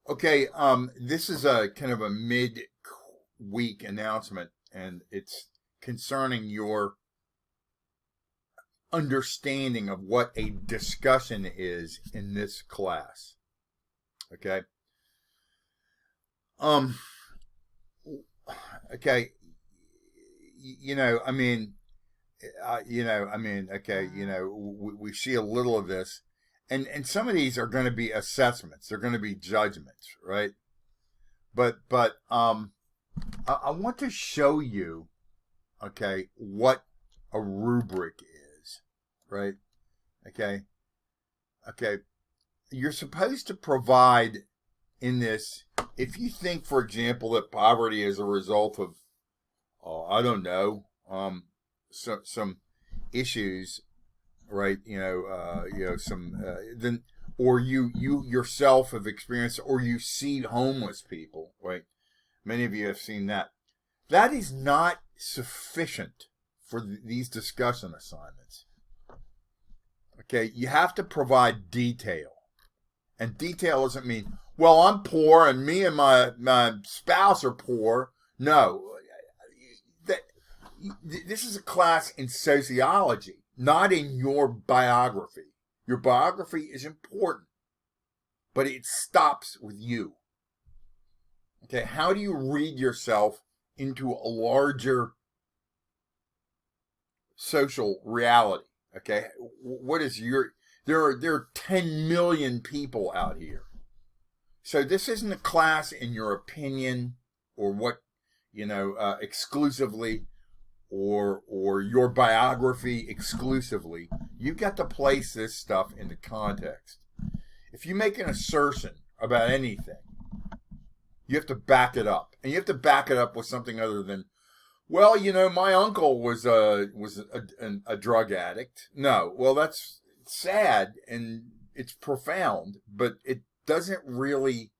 Okay, this is a kind of a mid-week announcement, and it's concerning your understanding of what a discussion is in this class. Okay. Um. Okay. You know, I mean, okay. We see a little of this, and some of these are going to be assessments. They're going to be judgments, right? But I want to show you, okay, what a rubric is, right? Okay, okay. You're supposed to provide in this. If you think, for example, that poverty is a result of, I don't know, some issues, right? Then, or you yourself have experienced, or you see homeless people, right? Many of you have seen that. That is not sufficient for these discussion assignments. Okay, you have to provide detail. And detail doesn't mean, well, I'm poor and me and my spouse are poor. No, this is a class in sociology, not in your biography. Your biography is important, but it stops with you. Okay, how do you read yourself into a larger social reality? Okay, what is there are 10 million people out here. So this isn't a class in your opinion or what, exclusively, or your biography exclusively. You've got to place this stuff into context. If you make an assertion about anything, you have to back it up, and you have to back it up with something other than, well, my uncle was a drug addict. No, well, that's sad and it's profound, but it doesn't really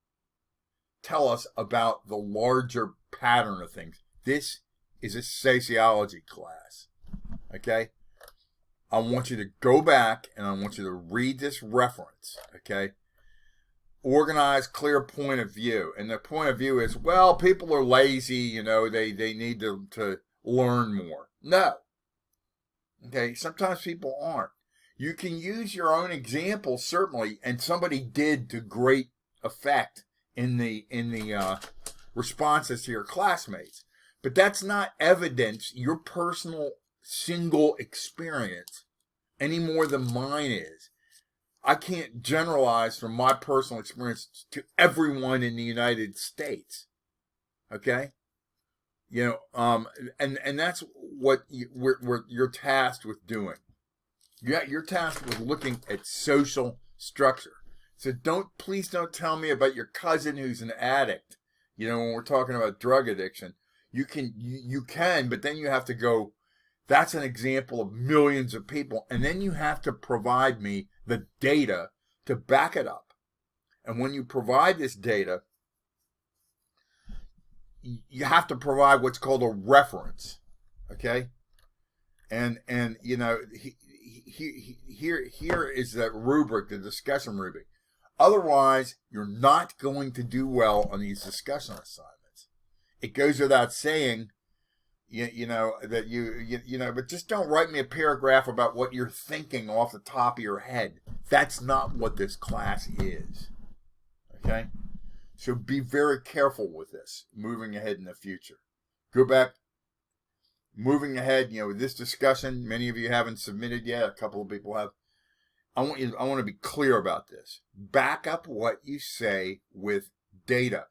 tell us about the larger pattern of things. This is a sociology class. Okay? I want you to go back and I want you to read this reference. Okay? Organized, clear point of view. And the point of view is, well, people are lazy, they need to learn more. No. Okay? Sometimes people aren't. You can use your own example, certainly, and somebody did to great effect in the responses to your classmates. But that's not evidence your personal single experience any more than mine is. I can't generalize from my personal experience to everyone in the United States. Okay? And that's what you're tasked with doing. You're tasked with looking at social structure. So please don't tell me about your cousin who's an addict. When we're talking about drug addiction, you can, but then you have to go, that's an example of millions of people. And then you have to provide me the data to back it up. And when you provide this data, you have to provide what's called a reference. Okay? And here is that rubric, the discussion rubric. Otherwise, you're not going to do well on these discussion assignments. It goes without saying, but just don't write me a paragraph about what you're thinking off the top of your head. That's not what this class is. Okay? So be very careful with this moving ahead in the future. Go back. Moving ahead, this discussion, many of you haven't submitted yet. A couple of people have. I want to be clear about this. Back up what you say with data.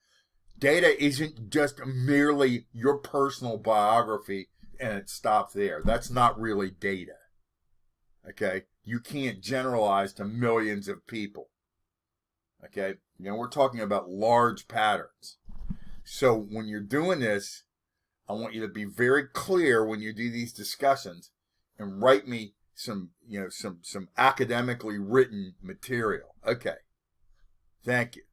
Data isn't just merely your personal biography and it stops there. That's not really data. Okay? You can't generalize to millions of people. Okay? We're talking about large patterns. So when you're doing this, I want you to be very clear when you do these discussions and write me some academically written material. Okay. Thank you.